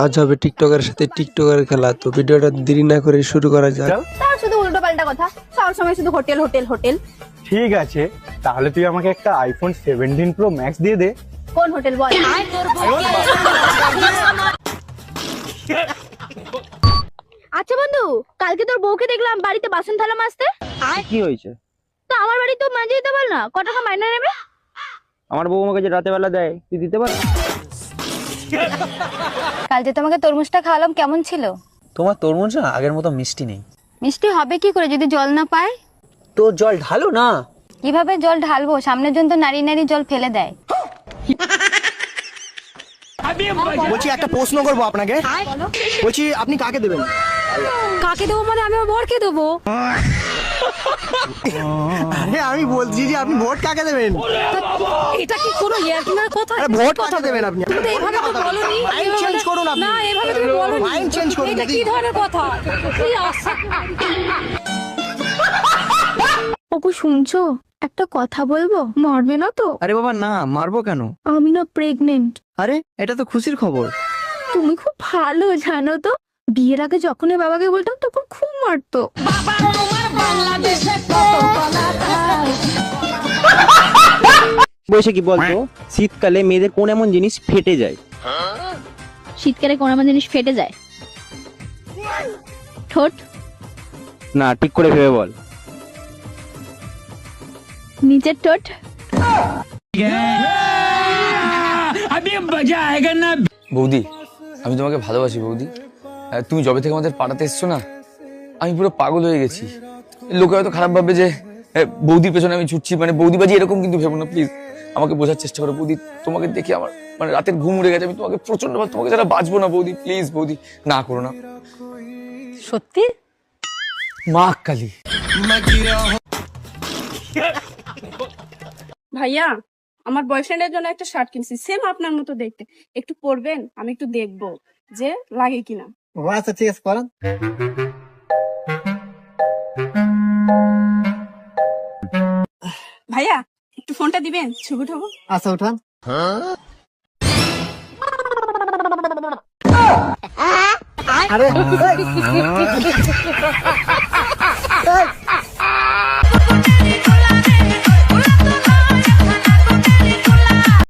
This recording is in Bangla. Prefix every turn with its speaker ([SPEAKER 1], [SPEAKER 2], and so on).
[SPEAKER 1] আজ হবে টিকটকের সাথে টিকটকের খেলা, তো ভিডিওটা দেরি না করে শুরু করা যাক।
[SPEAKER 2] তার শুধু উল্টো পাল্টা কথা, সব সময় শুধু হোটেল হোটেল হোটেল।
[SPEAKER 3] ঠিক আছে, তাহলে তুই আমাকে একটা আইফোন 17 প্রো ম্যাক্স দিয়ে দে।
[SPEAKER 2] কোন হোটেল বল? আচ্ছা বন্ধু, কালকে তোর বউকে দেখলাম বাড়িতে বাসন থালা মাজতে।
[SPEAKER 4] কি হয়েছে?
[SPEAKER 2] তো আমার বাড়ি তো মাঝে দিতে বল না, ক টাকা মাইনে নেবে?
[SPEAKER 4] আমার বউ আমাকে যে রাতে বেলা দেয়, তুই দিতে পারবি?
[SPEAKER 5] কাল যে তোমাকে তরমুজটা খাওয়ালাম কেমন ছিল?
[SPEAKER 6] তোমার তরমুজ না আগের মতো মিষ্টি নেই।
[SPEAKER 5] মিষ্টি হবে কি করে যদি জল না পায়?
[SPEAKER 6] তো জল ঢালো না।
[SPEAKER 5] কিভাবে জল ঢালবো? সামনের জন তো নারী নারী জল ফেলে দেয়।
[SPEAKER 7] বলছি একটা প্রশ্ন করবো আপনাকে, বলছি আপনি কাকে দেবেন?
[SPEAKER 8] কাকে দেবো মানে আমি আমার বরকে দেবো।
[SPEAKER 7] আরে আমি বলছি যে আপনি ভোট কাকে দেবেন?
[SPEAKER 8] এটা কি কোনো ইয়ার্কিনার কথা?
[SPEAKER 7] আরে ভোট কাকে দেবেন আপনি?
[SPEAKER 8] তুমি তো এইভাবে তো বলোনি।
[SPEAKER 7] মাইন্ড চেঞ্জ করুন আপনি।
[SPEAKER 8] না, এইভাবে তুমি বলোনি।
[SPEAKER 7] মাইন্ড চেঞ্জ করুন
[SPEAKER 8] এটা কি ধরনের কথা? কি আশ্চর্য।
[SPEAKER 2] ওগো শুনছো, একটা কথা বলবো, মারবে না তো?
[SPEAKER 7] আরে বাবা না, মারবো কেন?
[SPEAKER 2] আমি না প্রেগনেন্ট।
[SPEAKER 7] আরে এটা তো খুশির খবর।
[SPEAKER 2] তুমি খুব ভালো জানো তো, বিয়ের আগে যখন এর বাবাকে বলতাম তখন খুব মারতো।
[SPEAKER 4] বসে কি বলতো, শীতকালে মেয়েদের কোন এমন জিনিস ফেটে যায়?
[SPEAKER 2] শীতকালে কোন আমার জিনিস ফেটে যায়? ঠোঁট।
[SPEAKER 4] না, ঠিক করে ভেবে বল।
[SPEAKER 2] নিচের ঠোঁট।
[SPEAKER 9] বৌদি, আমি তোমাকে ভালোবাসি বৌদি। তুমি যবে থেকে আমাদের পাড়াতে এসছো না, আমি পুরো পাগল হয়ে গেছি। লোকে হয়তো খারাপ ভাববে যে বৌদির পেছনে আমি ছুটছি, মানে বৌদিবাজি এরকম কিন্তু ভেবো না প্লিজ। আমাকে বোঝার চেষ্টা করো বৌদি। তোমাকে দেখে আমার মানে রাতের ঘুম উড়ে গেছে। আমি তোমাকে প্রচন্ড তোমাকে যারা বাঁচবো না বৌদি, প্লিজ বৌদি না করো না।
[SPEAKER 8] সত্যি?
[SPEAKER 9] মা কালী।
[SPEAKER 10] ভাইয়া, আমার বয়ফ্রেন্ডের জন্য একটা শার্ট কিনছি, সেম আপনার মতো দেখতে। একটু পরবেন, আমি একটু দেখবো যে লাগে কিনা।
[SPEAKER 7] আচ্ছা ঠিক আছে, করেন।
[SPEAKER 10] ভাইয়া একটু ফোনটা দিবেন, ছবি উঠাবো।
[SPEAKER 7] আচ্ছা উঠান। আরে